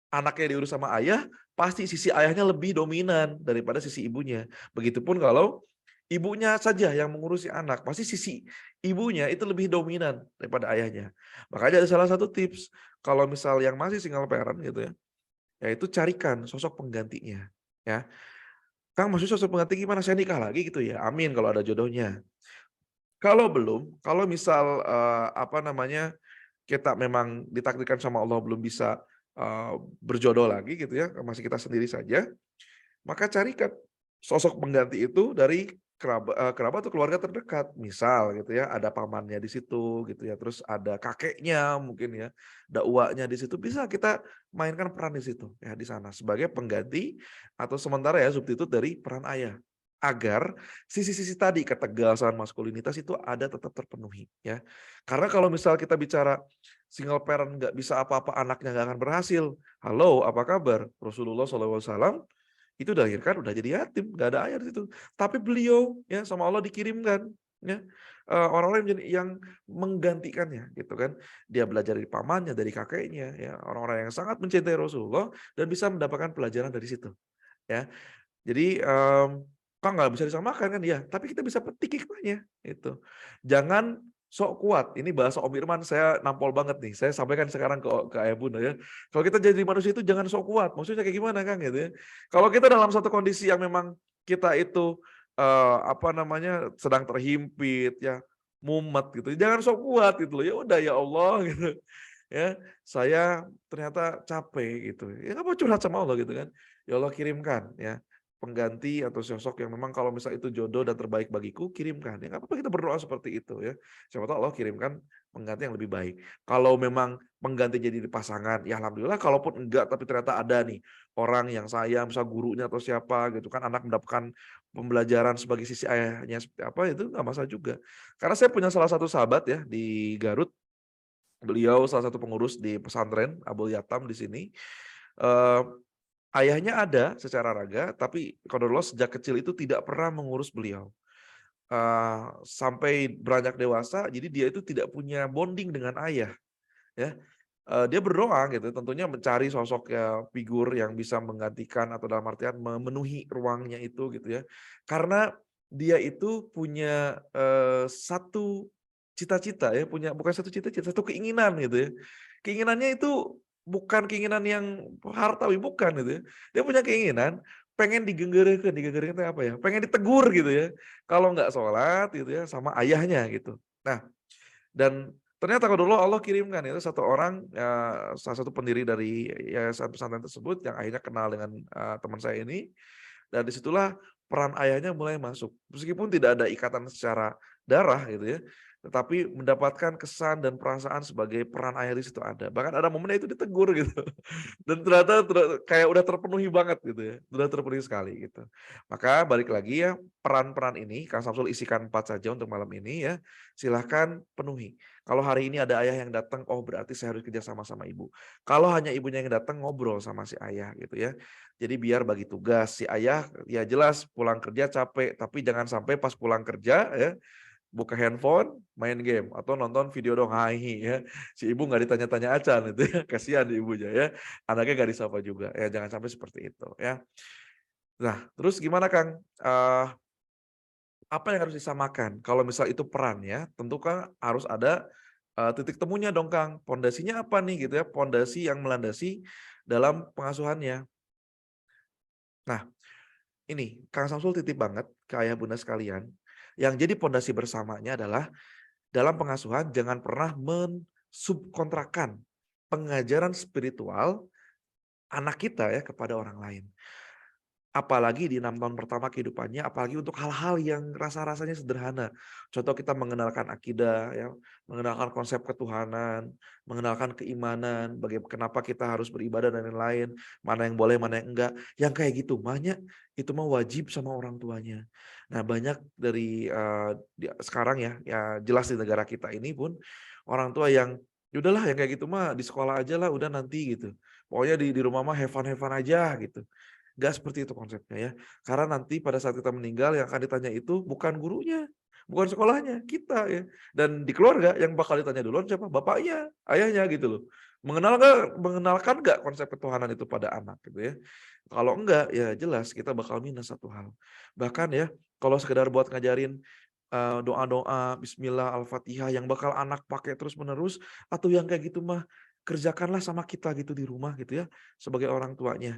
anaknya diurus sama ayah, pasti sisi ayahnya lebih dominan daripada sisi ibunya. Begitupun kalau ibunya saja yang mengurusi anak, pasti sisi ibunya itu lebih dominan daripada ayahnya. Makanya ada salah satu tips, kalau misal yang masih single parent gitu ya, yaitu carikan sosok penggantinya. Ya, Kang maksud sosok pengganti gimana? Saya nikah lagi gitu ya? Amin kalau ada jodohnya. Kalau belum, kalau misal apa namanya kita memang ditakdirkan sama Allah belum bisa berjodoh lagi gitu ya, masih kita sendiri saja, maka carikan sosok pengganti itu dari kerabat atau keluarga terdekat. Misal gitu ya, ada pamannya di situ gitu ya, terus ada kakeknya mungkin ya, ada uaknya di situ, bisa kita mainkan peran di situ ya di sana sebagai pengganti atau sementara ya substitut dari peran ayah. Agar sisi-sisi tadi ketegasan maskulinitas itu ada tetap terpenuhi ya. Karena kalau misal kita bicara single parent nggak bisa apa-apa anaknya nggak akan berhasil. Halo, apa kabar? Rasulullah SAW itu dilahirkan udah jadi yatim, nggak ada ayah di situ. Tapi beliau ya sama Allah dikirimkan ya orang-orang yang menggantikannya gitu kan. Dia belajar dari pamannya, dari kakeknya ya, orang-orang yang sangat mencintai Rasulullah dan bisa mendapatkan pelajaran dari situ ya. Jadi kan nggak bisa disamakan kan ya, tapi kita bisa petik hikmahnya itu. Jangan sok kuat. Ini bahasa Om Irman saya nampol banget nih. Saya sampaikan sekarang ke ayah bunda ya. Kalau kita jadi manusia itu jangan sok kuat. Maksudnya kayak gimana Kang gitu ya. Kalau kita dalam satu kondisi yang memang kita itu apa namanya sedang terhimpit ya, mumet gitu. Jangan sok kuat gitu loh. Ya udah ya Allah gitu. Ya, saya ternyata capek gitu. Ya nggak mau curhat sama Allah gitu kan. Ya Allah kirimkan ya pengganti atau sosok yang memang kalau misal itu jodoh dan terbaik bagiku, kirimkan. Ya nggak apa-apa kita berdoa seperti itu ya. Siapa tahu Allah kirimkan pengganti yang lebih baik. Kalau memang pengganti jadi di pasangan, ya alhamdulillah. Kalaupun enggak, tapi ternyata ada nih orang yang sayang, misal gurunya atau siapa gitu kan, anak mendapatkan pembelajaran sebagai sisi ayahnya seperti apa, itu nggak masalah juga. Karena saya punya salah satu sahabat ya di Garut, beliau salah satu pengurus di pesantren Abul Yatam di sini. Eh, Ayahnya ada secara raga, tapi qadarullah sejak kecil itu tidak pernah mengurus beliau. Sampai beranjak dewasa, jadi dia itu tidak punya bonding dengan ayah. Ya, dia berdoa gitu, tentunya mencari sosok ya figur yang bisa menggantikan atau dalam artian memenuhi ruangnya itu gitu ya. Karena dia itu punya satu cita-cita ya, punya bukan satu cita-cita, satu keinginan gitu ya. Keinginannya itu bukan keinginan yang hartawi, bukan gitu ya. Dia punya keinginan pengen digenggerkeun itu apa ya? Pengen ditegur gitu ya. Kalau nggak sholat gitu ya sama ayahnya gitu. Nah, dan ternyata kalau dulu Allah kirimkan itu satu orang, salah satu pendiri dari yayasan pesantren tersebut yang akhirnya kenal dengan teman saya ini, dan disitulah peran ayahnya mulai masuk. Meskipun tidak ada ikatan secara darah gitu ya, tetapi mendapatkan kesan dan perasaan sebagai peran ayah di situ ada. Bahkan ada momennya itu ditegur gitu. Dan ternyata kayak udah terpenuhi banget gitu ya, udah terpenuhi sekali gitu. Maka balik lagi ya, peran-peran ini Kang Samsul isikan 4 saja untuk malam ini ya. Silahkan penuhi. Kalau hari ini ada ayah yang datang, oh berarti saya harus kerja sama sama ibu. Kalau hanya ibunya yang datang, ngobrol sama si ayah gitu ya. Jadi biar bagi tugas si ayah, ya jelas pulang kerja capek, tapi jangan sampai pas pulang kerja ya buka handphone, main game atau nonton video dong hai ya. Si ibu nggak ditanya-tanya acan itu ya, kasihan ibunya ya. Anaknya nggak disapa juga. Ya jangan sampai seperti itu ya. Nah, terus gimana Kang? Apa yang harus disamakan? Kalau misal itu peran ya, tentu kan harus ada titik temunya dong Kang. Pondasinya apa nih gitu ya? Pondasi yang melandasi dalam pengasuhannya. Nah, ini Kang Samsul titip banget ke ayah bunda sekalian. Yang jadi pondasi bersamanya adalah dalam pengasuhan jangan pernah mensubkontrakkan pengajaran spiritual anak kita ya kepada orang lain. Apalagi di 6 tahun pertama kehidupannya, apalagi untuk hal-hal yang rasa-rasanya sederhana. Contoh kita mengenalkan akidah, ya, mengenalkan konsep ketuhanan, mengenalkan keimanan, kenapa kita harus beribadah dan lain-lain, mana yang boleh, mana yang enggak. Yang kayak gitu, banyak itu mah wajib sama orang tuanya. Nah banyak dari sekarang ya jelas di negara kita ini pun, orang tua yang, "Ya udahlah yang kayak gitu mah di sekolah aja lah, udah nanti gitu. Pokoknya di rumah mah have fun aja gitu." Nggak seperti itu konsepnya ya. Karena nanti pada saat kita meninggal yang akan ditanya itu bukan gurunya, bukan sekolahnya, kita ya. Dan di keluarga yang bakal ditanya duluan siapa? Bapaknya, ayahnya gitu loh. Mengenalkan nggak konsep ketuhanan itu pada anak gitu ya. Kalau enggak ya jelas kita bakal minus satu hal. Bahkan ya kalau sekedar buat ngajarin doa-doa, bismillah, al-fatihah yang bakal anak pakai terus-menerus atau yang kayak gitu mah kerjakanlah sama kita gitu di rumah gitu ya sebagai orang tuanya.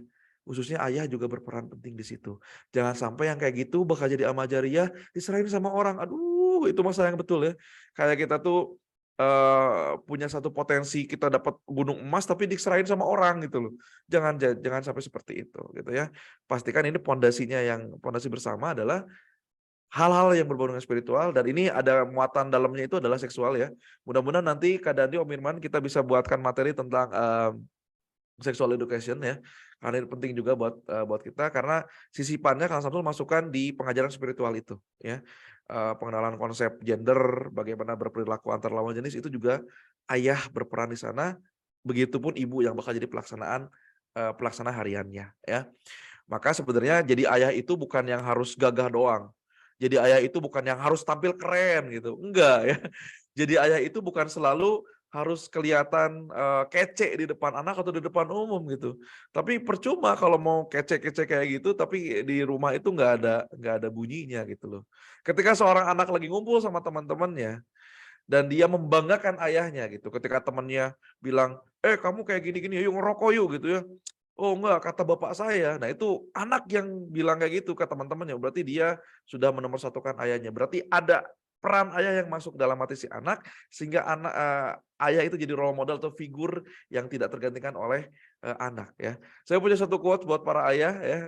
Khususnya ayah juga berperan penting di situ. Jangan sampai yang kayak gitu bakal jadi amal jariyah diserahin sama orang. Aduh, itu masalah yang betul ya. Kayak kita tuh punya satu potensi kita dapat gunung emas tapi diserahin sama orang gitu loh. Jangan sampai seperti itu gitu ya. Pastikan ini pondasi bersama adalah hal-hal yang berbau dengan spiritual dan ini ada muatan dalamnya itu adalah seksual ya. Mudah-mudahan nanti Kak Dandi, Om Irman kita bisa buatkan materi tentang sexual education ya. Karena ini penting juga buat kita karena sisipannya Kang Samsul masukkan di pengajaran spiritual itu ya. Pengenalan konsep gender, bagaimana berperilaku antar lawan jenis itu juga ayah berperan di sana. Begitupun ibu yang bakal jadi pelaksana hariannya ya. Maka sebenarnya jadi ayah itu bukan yang harus gagah doang. Jadi ayah itu bukan yang harus tampil keren gitu. Enggak ya. Jadi ayah itu bukan selalu harus kelihatan kece di depan anak atau di depan umum gitu. Tapi percuma kalau mau kece-kece kayak gitu tapi di rumah itu nggak ada bunyinya gitu loh. Ketika seorang anak lagi ngumpul sama teman-temannya dan dia membanggakan ayahnya gitu. Ketika temannya bilang, kamu kayak gini-gini, yuk ngerokok yuk gitu ya. Oh enggak, kata bapak saya. Nah itu anak yang bilang kayak gitu ke teman-temannya. Berarti dia sudah menomorsatukan ayahnya. Berarti ada peran ayah yang masuk dalam hati si anak. Sehingga ayah itu jadi role model atau figur yang tidak tergantikan oleh anak ya. Saya punya satu quote buat para ayah ya.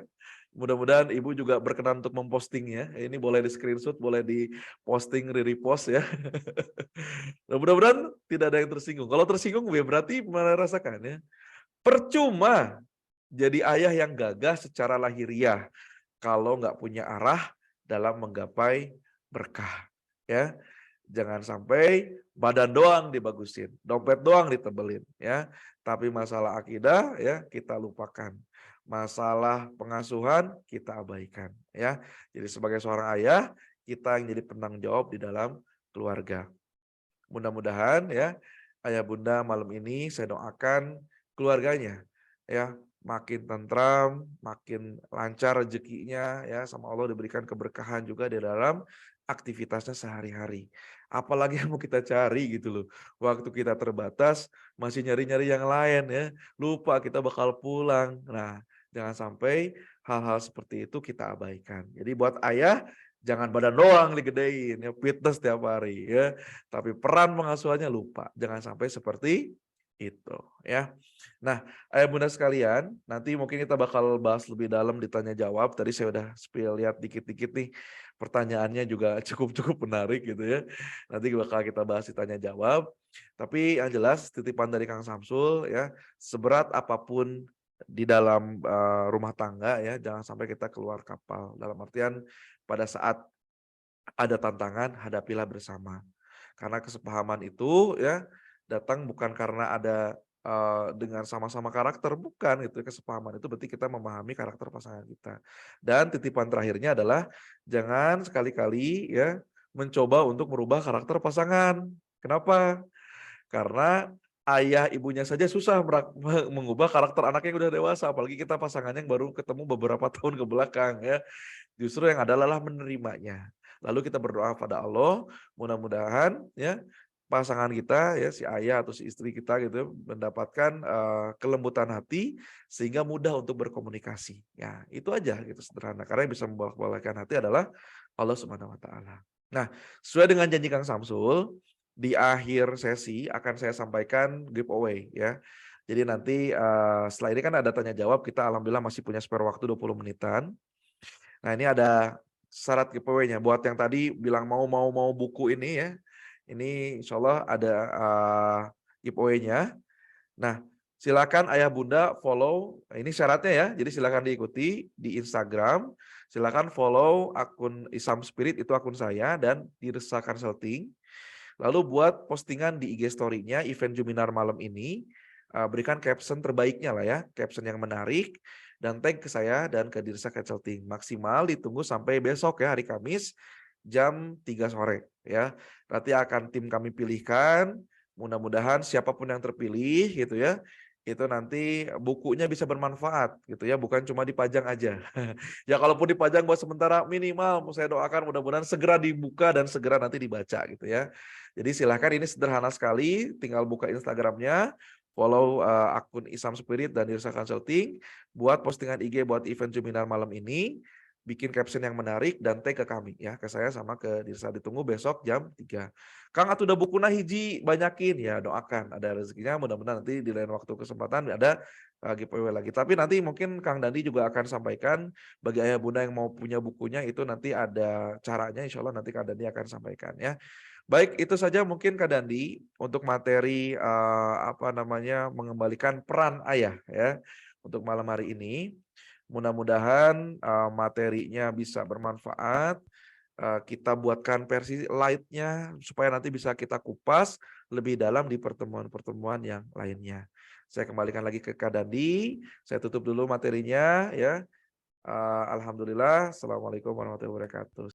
Mudah-mudahan ibu juga berkenan untuk mempostingnya. Ini boleh di screenshot, boleh di posting, repost ya. Nah, mudah-mudahan tidak ada yang tersinggung. Kalau tersinggung ya berarti merasakan ya. Percuma jadi ayah yang gagah secara lahiriah kalau nggak punya arah dalam menggapai berkah. Ya, jangan sampai badan doang dibagusin, dompet doang ditebelin, ya. Tapi masalah akidah ya kita lupakan. Masalah pengasuhan kita abaikan, ya. Jadi sebagai seorang ayah kita yang jadi penanggung jawab di dalam keluarga. Mudah-mudahan ya ayah bunda malam ini saya doakan keluarganya ya makin tentram, makin lancar rezekinya ya sama Allah diberikan keberkahan juga di dalam aktivitasnya sehari-hari. Apalagi yang mau kita cari gitu loh. Waktu kita terbatas masih nyari-nyari yang lain ya. Lupa kita bakal pulang. Nah, jangan sampai hal-hal seperti itu kita abaikan. Jadi buat ayah jangan badan doang digedein ya fitness tiap hari ya. Tapi peran pengasuhannya lupa. Jangan sampai seperti itu ya. Nah, ayah bunda sekalian, nanti mungkin kita bakal bahas lebih dalam di tanya jawab. Tadi saya udah spill lihat dikit-dikit nih. Pertanyaannya juga cukup menarik gitu ya. Nanti bakal kita bahas di tanya jawab. Tapi yang jelas titipan dari Kang Samsul ya, seberat apapun di dalam rumah tangga ya, jangan sampai kita keluar kapal. Dalam artian pada saat ada tantangan, hadapilah bersama. Karena kesepahaman itu ya datang bukan karena ada dengan sama-sama karakter, bukan itu kesepahaman itu berarti kita memahami karakter pasangan kita. Dan titipan terakhirnya adalah jangan sekali-kali ya mencoba untuk merubah karakter pasangan. Kenapa? Karena ayah ibunya saja susah mengubah karakter anaknya yang udah dewasa, apalagi kita pasangannya yang baru ketemu beberapa tahun ke belakang ya. Justru yang adalah menerimanya. Lalu kita berdoa pada Allah, mudah-mudahan ya pasangan kita ya si ayah atau si istri kita gitu mendapatkan kelembutan hati sehingga mudah untuk berkomunikasi. Ya, itu aja gitu sederhana. Karena yang bisa membolak-balikkan hati adalah Allah Subhanahu wa taala. Nah, sesuai dengan janji Kang Samsul, di akhir sesi akan saya sampaikan giveaway ya. Jadi nanti setelah ini kan ada tanya jawab, kita alhamdulillah masih punya spare waktu 20 menitan. Nah, ini ada syarat giveaway-nya buat yang tadi bilang mau buku ini ya. Ini insya Allah ada giveaway-nya. Nah, silakan ayah bunda follow. Nah, ini syaratnya ya. Jadi silakan diikuti di Instagram. Silakan follow akun Isam Spirit, itu akun saya, dan Dirsa Consulting. Lalu buat postingan di IG story-nya event Juminar malam ini, berikan caption terbaiknya lah ya, caption yang menarik, dan tag ke saya dan ke Dirsa Consulting. Maksimal ditunggu sampai besok ya, hari Kamis jam 3 sore ya. Nanti akan tim kami pilihkan, mudah-mudahan siapapun yang terpilih gitu ya, itu nanti bukunya bisa bermanfaat gitu ya, bukan cuma dipajang aja. Ya kalaupun dipajang buat sementara minimal saya doakan mudah-mudahan segera dibuka dan segera nanti dibaca gitu ya. Jadi silahkan, ini sederhana sekali, tinggal buka Instagramnya, follow akun Isam Spirit dan Dirsa Consulting, buat postingan IG buat event Juminar malam ini, bikin caption yang menarik dan tag ke kami ya, ke saya sama ke Dirsa. Ditunggu besok jam 3. Kang atuh udah bukuna hiji banyakin ya, doakan ada rezekinya, mudah-mudahan nanti di lain waktu kesempatan ada giveaway lagi. Tapi nanti mungkin Kang Dandi juga akan sampaikan bagi ayah bunda yang mau punya bukunya, itu nanti ada caranya, insya Allah nanti Kang Dandi akan sampaikan ya. Baik, itu saja mungkin Kak Dandi untuk materi mengembalikan peran ayah ya untuk malam hari ini. Mudah-mudahan materinya bisa bermanfaat. Kita buatkan versi light-nya supaya nanti bisa kita kupas lebih dalam di pertemuan-pertemuan yang lainnya. Saya kembalikan lagi ke Kak Dandi. Saya tutup dulu materinya ya. Alhamdulillah. Assalamualaikum warahmatullahi wabarakatuh.